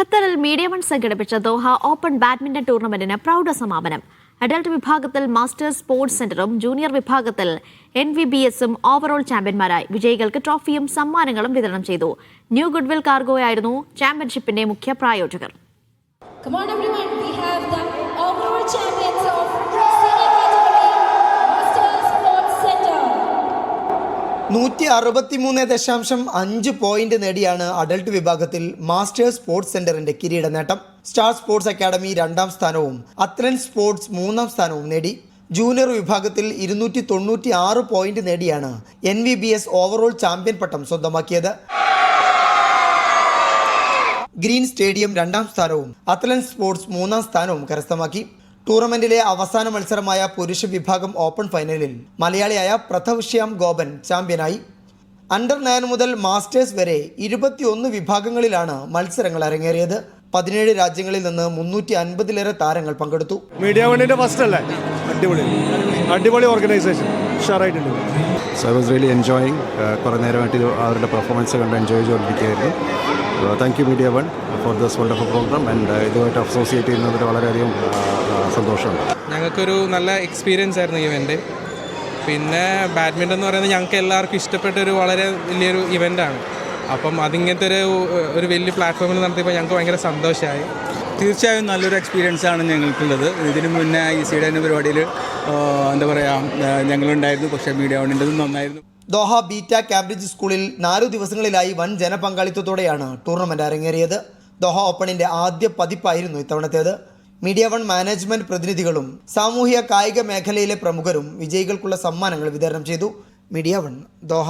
ഖത്തറിൽ media one സംഘടിപ്പിച്ച Doha open badminton ടൂർണമെന്റിന് പ്രൗഢ സമാപനം. അഡൽട്ട് വിഭാഗത്തിൽ മാസ്റ്റേഴ്സ് സ്പോർട്സ് സെന്ററും ജൂനിയർ വിഭാഗത്തിൽ NVBSും ഓവറോൾ ചാമ്പ്യന്മാരായി. വിജയികൾക്ക് ട്രോഫിയും സമ്മാനങ്ങളും വിതരണം ചെയ്തു. ന്യൂ ഗുഡ്വിൽ കാർഗോയായിരുന്നു ചാമ്പ്യൻഷിപ്പിന്റെ മുഖ്യ പ്രായോജകർ. $163.5 നേടിയാണ് അഡൽട്ട് വിഭാഗത്തിൽ മാസ്റ്റേഴ്സ് സ്പോർട്സ് സെന്ററിന്റെ കിരീട നേട്ടം. സ്റ്റാർ സ്പോർട്സ് അക്കാദമി 2ാം സ്ഥാനവും അത്ലറ്റ് സ്പോർട്സ് 3ാം സ്ഥാനവും നേടി. ജൂനിയർ വിഭാഗത്തിൽ 296 പോയിന്റ് നേടിയാണ് NVBS ഓവറോൾ ചാമ്പ്യൻ പട്ടം സ്വന്തമാക്കിയത്. ഗ്രീൻ സ്റ്റേഡിയം 2ാം സ്ഥാനവും അത്ലറ്റ് സ്പോർട്സ് 3ാം സ്ഥാനവും കരസ്ഥമാക്കി. ടൂർണമെന്റിലെ അവസാന മത്സരമായ പുരുഷ വിഭാഗം ഓപ്പൺ ഫൈനലിൽ മലയാളിയായ പ്രഥവ് ശ്യാം ഗോപൻ ചാമ്പ്യനായി. അണ്ടർ 9 മുതൽ മാസ്റ്റേഴ്സ് വരെ 21 വിഭാഗങ്ങളിലാണ് മത്സരങ്ങൾ അരങ്ങേറിയത്. 17 രാജ്യങ്ങളിൽ നിന്ന് 350-ലേറെ താരങ്ങൾ പങ്കെടുത്തു. മീഡിയ വണ്ണിന്റെ ഫസ്റ്റ് അല്ലേ? അടിപൊളി ഓർഗനൈസേഷൻ, ഉഷാറായിട്ടുണ്ട്. So I was really enjoying. കുറേ നേരമായിട്ട് അവരുടെ പെർഫോമൻസ് കണ്ട് എൻജോയ് ചെയ്തുകൊണ്ടിരിക്കുകയായിരുന്നു. Thank you media one for this wonderful programme and ഇതുമായിട്ട് അസോസിയേറ്റ് ചെയ്യുന്നതിൽ വളരെയധികം സന്തോഷമുണ്ട്. ഞങ്ങൾക്കൊരു നല്ല എക്സ്പീരിയൻസ് ആയിരുന്നു ഇവൻ്റ്. പിന്നെ ബാഡ്മിൻ്റൺ എന്ന് പറയുന്നത് ഞങ്ങൾക്ക് എല്ലാവർക്കും ഇഷ്ടപ്പെട്ട ഒരു വളരെ വലിയൊരു ഇവൻ്റാണ്. അപ്പം അതിങ്ങനത്തെ ഒരു വലിയ പ്ലാറ്റ്ഫോമിൽ നടത്തിയപ്പോൾ ഞങ്ങൾക്ക് ഭയങ്കര സന്തോഷമായി. തീർച്ചയായും നല്ലൊരു എക്സ്പീരിയൻസ് ആണ് ഞങ്ങൾക്കുള്ളത്. ഇതിനു മുന്നേ ഈ സീഡൻ പരിപാടിയിൽ എന്താ പറയുക ഞങ്ങളുണ്ടായിരുന്നു. പക്ഷേ മീഡിയ വണ്ണിൻ്റെതും നന്നായിരുന്നു. ദോഹ ബീറ്റ കാംബ്രിഡ്ജ് സ്കൂളിൽ 4 ദിവസങ്ങളിലായി വൻ ജനപങ്കാളിത്തത്തോടെയാണ് ടൂർണമെന്റ് അരങ്ങേറിയത്. ദോഹ ഓപ്പണിന്റെ ആദ്യ പതിപ്പായിരുന്നു ഇത്തവണത്തേത്. മീഡിയ വൺ മാനേജ്മെന്റ് പ്രതിനിധികളും സാമൂഹ്യ കായിക മേഖലയിലെ പ്രമുഖരും വിജയികൾക്കുള്ള സമ്മാനങ്ങൾ വിതരണം ചെയ്തു. Media one Doha.